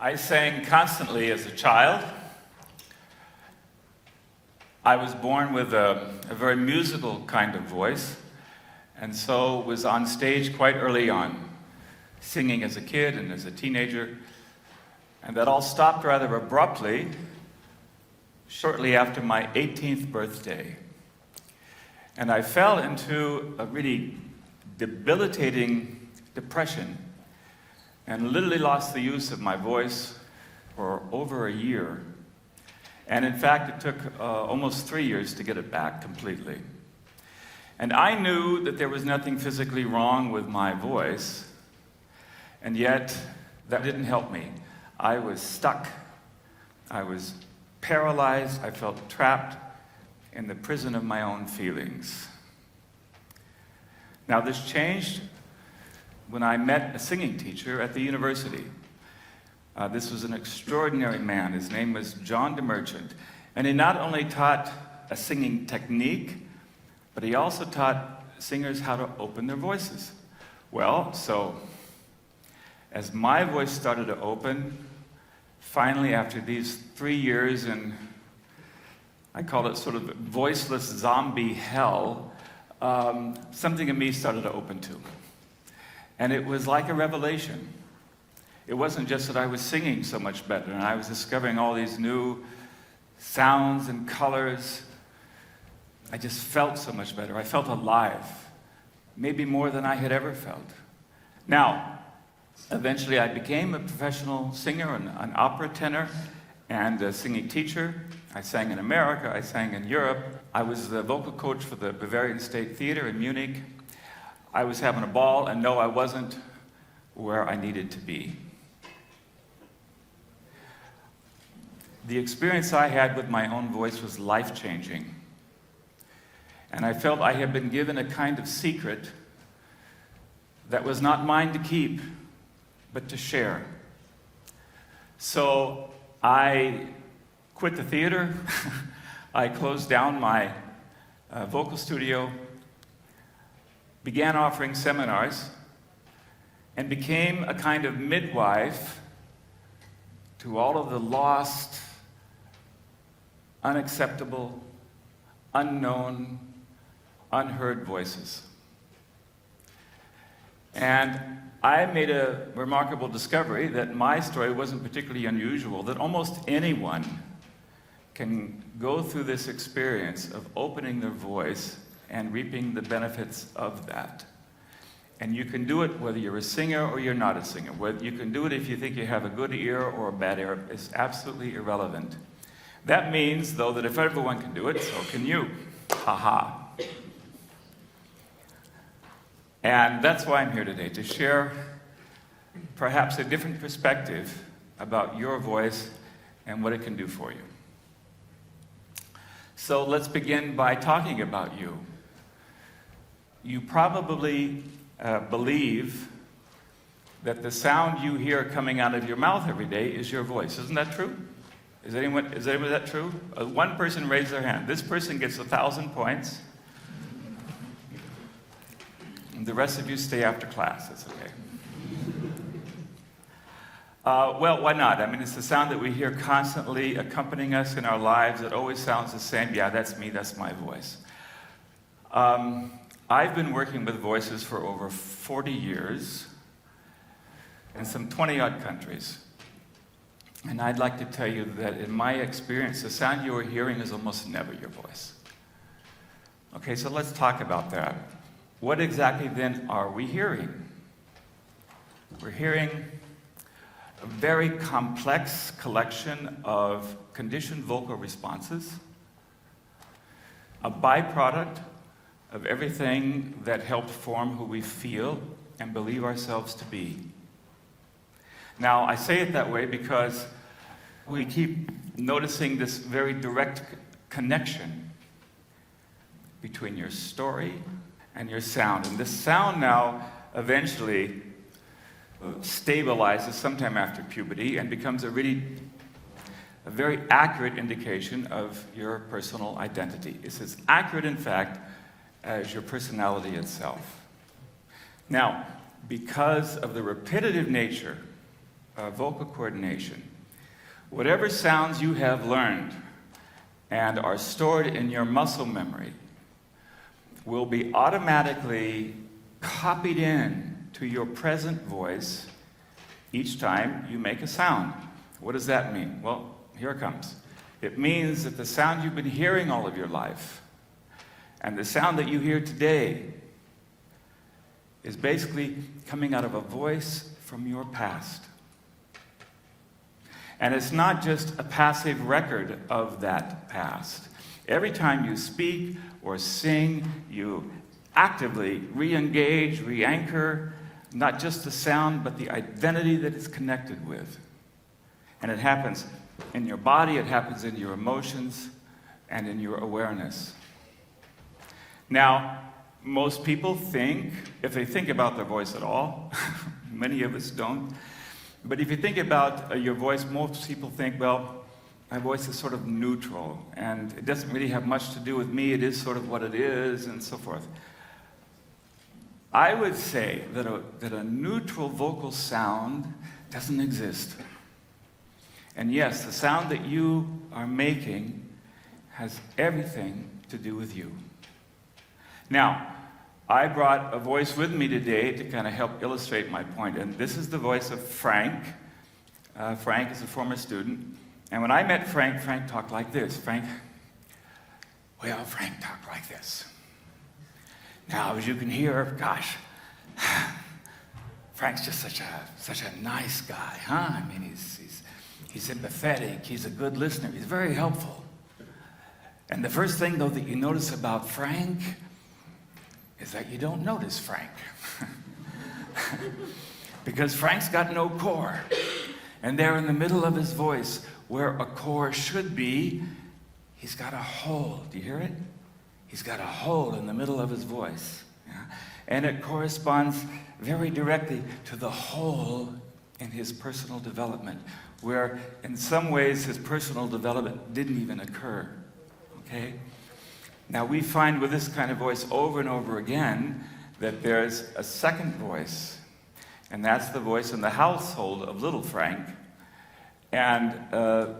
I sang constantly as a child. I was born with a very musical kind of voice, and so was on stage quite early on, singing as a kid and as a teenager. And that all stopped rather abruptly shortly after my 18th birthday. And I fell into a really debilitating depression and literally lost the use of my voice for over a year. And in fact, it took almost 3 years to get it back completely. And I knew that there was nothing physically wrong with my voice, and yet that didn't help me. I was stuck. I was paralyzed. I felt trapped in the prison of my own feelings. Now, this changed when I met a singing teacher at the university. This was an extraordinary man. His name was John DeMerchant. And he not only taught a singing technique, but he also taught singers how to open their voices. Well, so as my voice started to open, finally after these 3 years in, I call it sort of voiceless zombie hell, something in me started to open too. And it was like a revelation. It wasn't just that I was singing so much better, and I was discovering all these new sounds and colors. I just felt so much better. I felt alive, maybe more than I had ever felt. Now, eventually I became a professional singer, an opera tenor, and a singing teacher. I sang in America, I sang in Europe. I was the vocal coach for the Bavarian State Theater in Munich. I was having a ball, and no, I wasn't where I needed to be. The experience I had with my own voice was life-changing. And I felt I had been given a kind of secret that was not mine to keep, but to share. So I quit the theater. I closed down my vocal studio, began offering seminars, and became a kind of midwife to all of the lost, unacceptable, unknown, unheard voices. And I made a remarkable discovery that my story wasn't particularly unusual, that almost anyone can go through this experience of opening their voice and reaping the benefits of that. And you can do it whether you're a singer or you're not a singer. Whether you can do it if you think you have a good ear or a bad ear is absolutely irrelevant. That means, though, that if everyone can do it, so can you. Ha-ha. And that's why I'm here today, to share perhaps a different perspective about your voice and what it can do for you. So let's begin by talking about you. You probably believe that the sound you hear coming out of your mouth every day is your voice. Isn't that true? Is anyone that true? One person raised their hand. This person gets 1,000 points. And the rest of you stay after class. That's okay. Well, why not? I mean, it's the sound that we hear constantly accompanying us in our lives. It always sounds the same. Yeah, that's me. That's my voice. I've been working with voices for over 40 years in some 20-odd countries. And I'd like to tell you that in my experience, the sound you are hearing is almost never your voice. Okay, so let's talk about that. What exactly then are we hearing? We're hearing a very complex collection of conditioned vocal responses, a byproduct of everything that helped form who we feel and believe ourselves to be. Now, I say it that way because we keep noticing this very direct connection between your story and your sound. And this sound now eventually stabilizes sometime after puberty and becomes a very accurate indication of your personal identity. It's as accurate, in fact, as your personality itself. Now, because of the repetitive nature vocal coordination. Whatever sounds you have learned and are stored in your muscle memory will be automatically copied in to your present voice each time you make a sound. What does that mean? Well, here it comes. It means that the sound you've been hearing all of your life and the sound that you hear today is basically coming out of a voice from your past. And it's not just a passive record of that past. Every time you speak or sing, you actively re-engage, re-anchor, not just the sound, but the identity that it's connected with. And it happens in your body, it happens in your emotions, and in your awareness. Now, most people think, if they think about their voice at all, many of us don't, but if you think about your voice, most people think, well, my voice is sort of neutral, and it doesn't really have much to do with me, it is sort of what it is, and so forth. I would say that a neutral vocal sound doesn't exist. And yes, the sound that you are making has everything to do with you. Now, I brought a voice with me today to kind of help illustrate my point, and this is the voice of Frank. Frank is a former student, and when I met Frank, Frank talked like this. Frank talked like this. Now, as you can hear, gosh, Frank's just such a nice guy, huh? I mean, he's empathetic, he's a good listener, he's very helpful. And the first thing, though, that you notice about Frank is that you don't notice Frank. Because Frank's got no core. And there in the middle of his voice, where a core should be, he's got a hole. Do you hear it? He's got a hole in the middle of his voice. Yeah? And it corresponds very directly to the hole in his personal development, where in some ways his personal development didn't even occur. Okay? Now we find with this kind of voice over and over again that there's a second voice, and that's the voice in the household of little Frank. And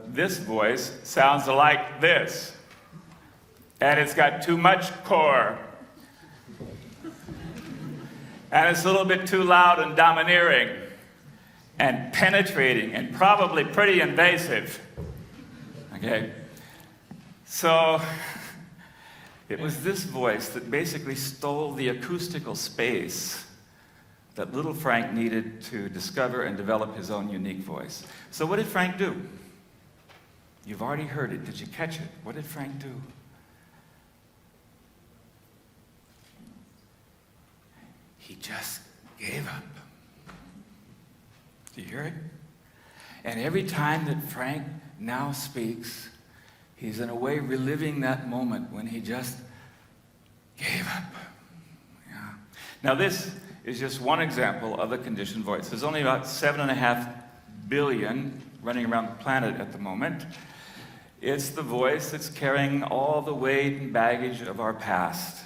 this voice sounds like this. And it's got too much core. And it's a little bit too loud and domineering and penetrating and probably pretty invasive. Okay? So it was this voice that basically stole the acoustical space that little Frank needed to discover and develop his own unique voice. So what did Frank do? You've already heard it. Did you catch it? What did Frank do? He just gave up. Do you hear it? And every time that Frank now speaks, he's in a way reliving that moment when he just gave up. Yeah. Now this is just one example of a conditioned voice. There's only about 7.5 billion running around the planet at the moment. It's the voice that's carrying all the weight and baggage of our past.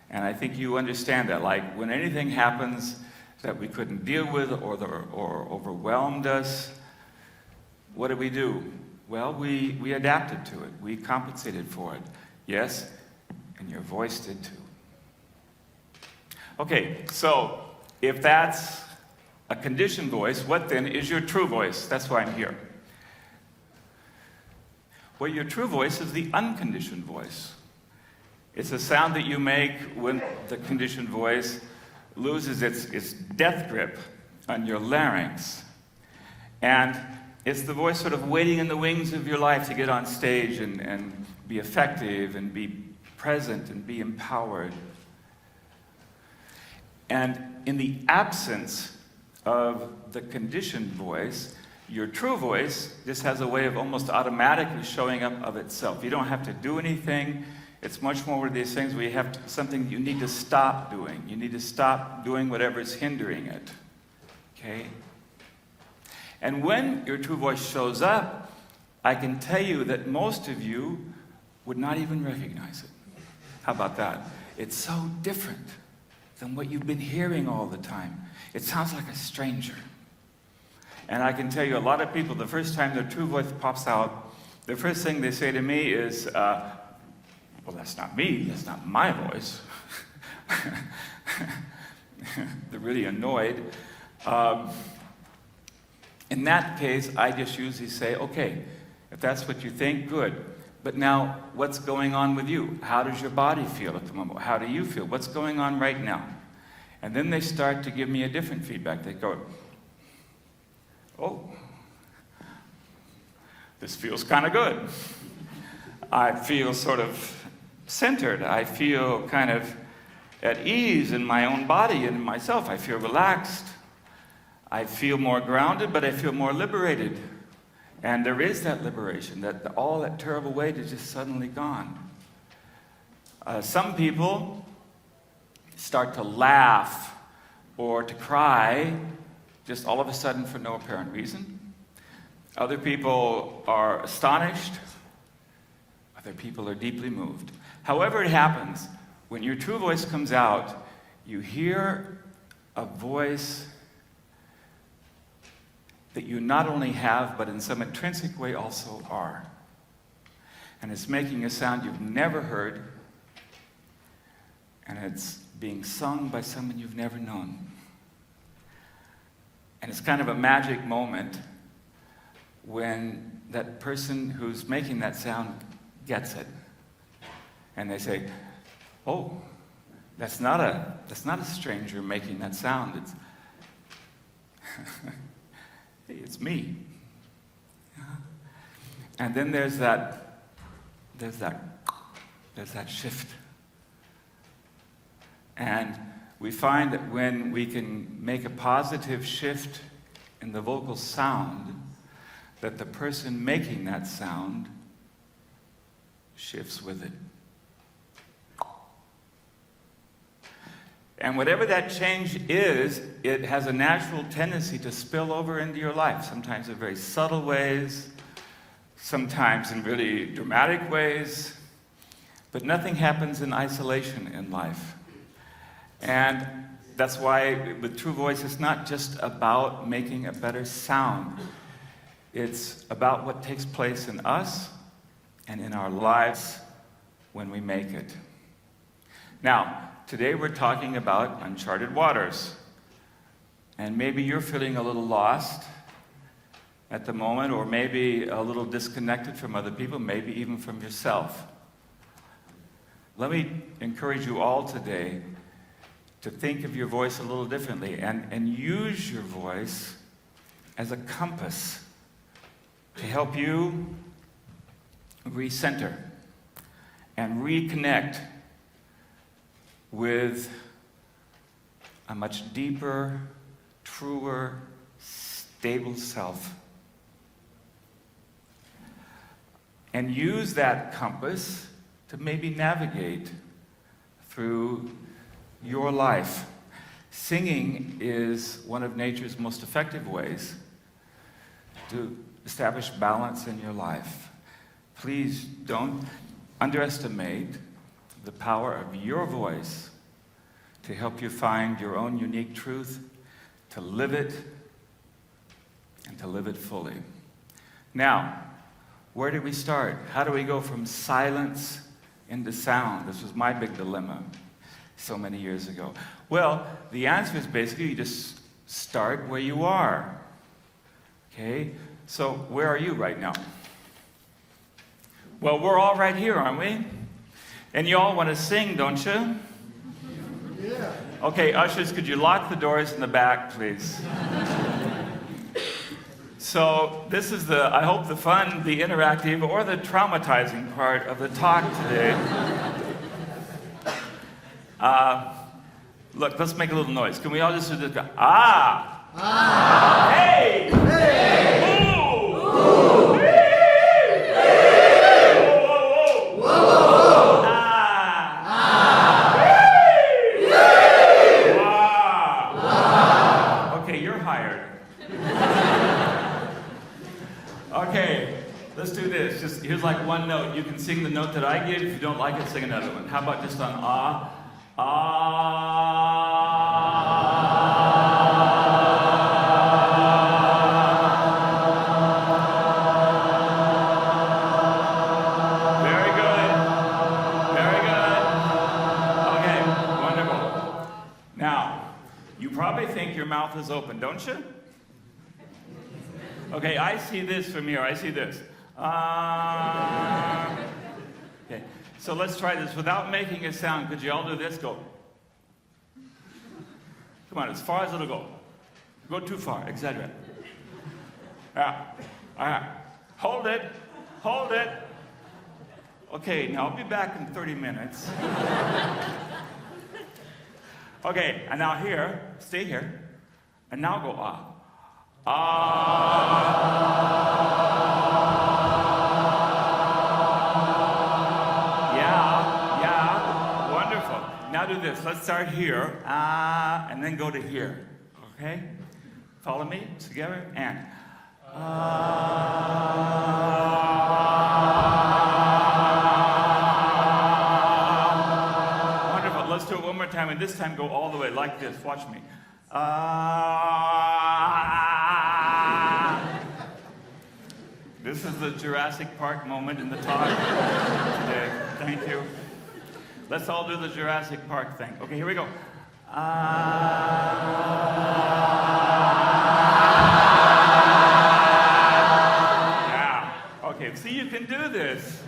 And I think you understand that. Like when anything happens that we couldn't deal with or overwhelmed us, what do? Well, we adapted to it. We compensated for it. Yes, and your voice did too. Okay, so if that's a conditioned voice, what then is your true voice? That's why I'm here. Well, your true voice is the unconditioned voice. It's a sound that you make when the conditioned voice loses its death grip on your larynx. And it's the voice sort of waiting in the wings of your life to get on stage and be effective and be present and be empowered. And in the absence of the conditioned voice, your true voice just has a way of almost automatically showing up of itself. You don't have to do anything. It's much more one of these things where you have something you need to stop doing. You need to stop doing whatever is hindering it. Okay? And when your true voice shows up, I can tell you that most of you would not even recognize it. How about that? It's so different than what you've been hearing all the time. It sounds like a stranger. And I can tell you, a lot of people, the first time their true voice pops out, the first thing they say to me is, well, that's not me, that's not my voice. They're really annoyed. In that case, I just usually say, okay, if that's what you think, good. But now, what's going on with you? How does your body feel at the moment? How do you feel? What's going on right now? And then they start to give me a different feedback. They go, oh, this feels kind of good. I feel sort of centered. I feel kind of at ease in my own body and in myself. I feel relaxed. I feel more grounded, but I feel more liberated. And there is that liberation, that all that terrible weight is just suddenly gone. Some people start to laugh or to cry just all of a sudden for no apparent reason. Other people are astonished. Other people are deeply moved. However it happens, when your true voice comes out, you hear a voice that you not only have, but in some intrinsic way also are. And it's making a sound you've never heard, and it's being sung by someone you've never known. And it's kind of a magic moment when that person who's making that sound gets it. And they say, oh, that's not a stranger making that sound. It's me. And then there's that shift. And we find that when we can make a positive shift in the vocal sound, that the person making that sound shifts with it. And whatever that change is, it has a natural tendency to spill over into your life, sometimes in very subtle ways, sometimes in really dramatic ways, but nothing happens in isolation in life. And that's why with True Voice, it's not just about making a better sound. It's about what takes place in us and in our lives when we make it. Now, today we're talking about uncharted waters. And maybe you're feeling a little lost at the moment, or maybe a little disconnected from other people, maybe even from yourself. Let me encourage you all today to think of your voice a little differently and use your voice as a compass to help you recenter and reconnect with a much deeper, truer, stable self. And use that compass to maybe navigate through your life. Singing is one of nature's most effective ways to establish balance in your life. Please don't underestimate the power of your voice to help you find your own unique truth, to live it, and to live it fully. Now, where do we start? How do we go from silence into sound? This was my big dilemma so many years ago. Well, the answer is basically you just start where you are. Okay? So, where are you right now? Well, we're all right here, aren't we? And you all want to sing, don't you? Yeah. Okay, ushers, could you lock the doors in the back, please? So this is I hope the fun, the interactive, or the traumatizing part of the talk today. Look, let's make a little noise. Can we all just do this? Ah! Ah! Hey! Hey! Ooh! Ooh! Here's like one note. You can sing the note that I give. If you don't like it, sing another one. How about just on ah? Ah. probably think your mouth is open, don't you? Okay, I see this from here. I see this. Okay, so let's try this without making a sound. Could you all do this? Go. Come on, as far as it'll go. Go too far. Exaggerate. Hold it. Hold it. Okay, now I'll be back in 30 minutes. Okay, and now here, stay here, and now go ah. Yeah, wonderful. Now do this. Let's start here, and then go to here. Okay? Follow me together, and wonderful. Let's do it one more time, and this time go all the way like this. Watch me. This is the Jurassic Park moment in the talk today. Thank you. Let's all do the Jurassic Park thing. Okay, here we go. Yeah. Okay, see, you can do this.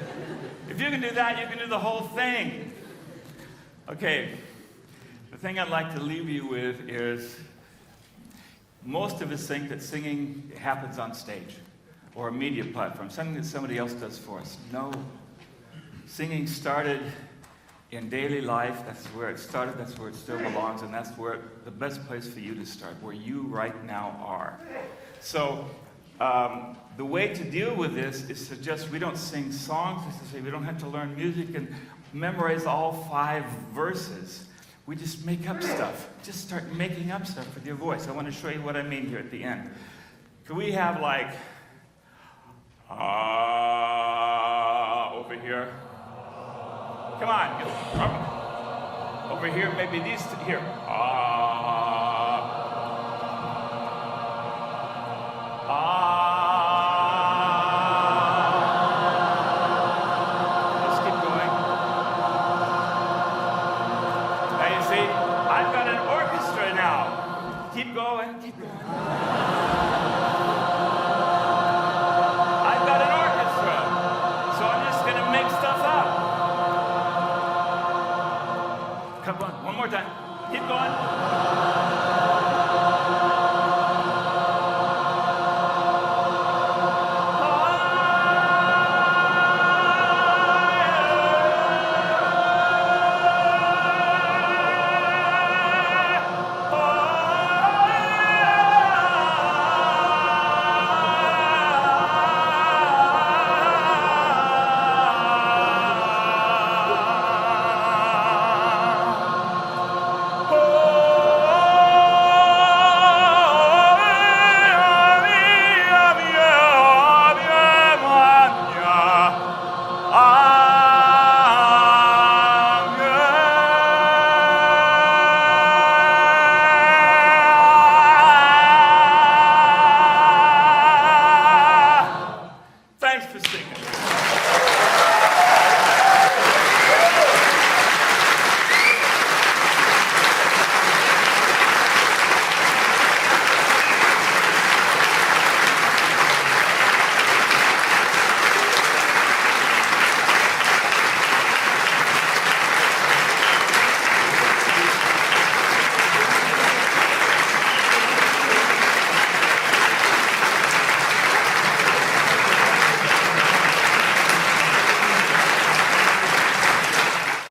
If you can do that, you can do the whole thing. Okay, the thing I'd like to leave you with is most of us think that singing happens on stage or a media platform, something that somebody else does for us. No. Singing started in daily life. That's where it started. That's where it still belongs. And that's where the best place for you to start, where you right now are. So the way to deal with this is to just, we don't sing songs. It's to say we don't have to learn music and memorize all 5 verses. We just make up stuff. Just start making up stuff with your voice. I want to show you what I mean here at the end. Could we have like, over here? Come on. Over here, maybe these two. Here. Let's keep going. Now you see, I've got an orchestra now. Keep going, keep going. I've got an orchestra, so I'm just going to make stuff up. Come on, one more time. Keep going.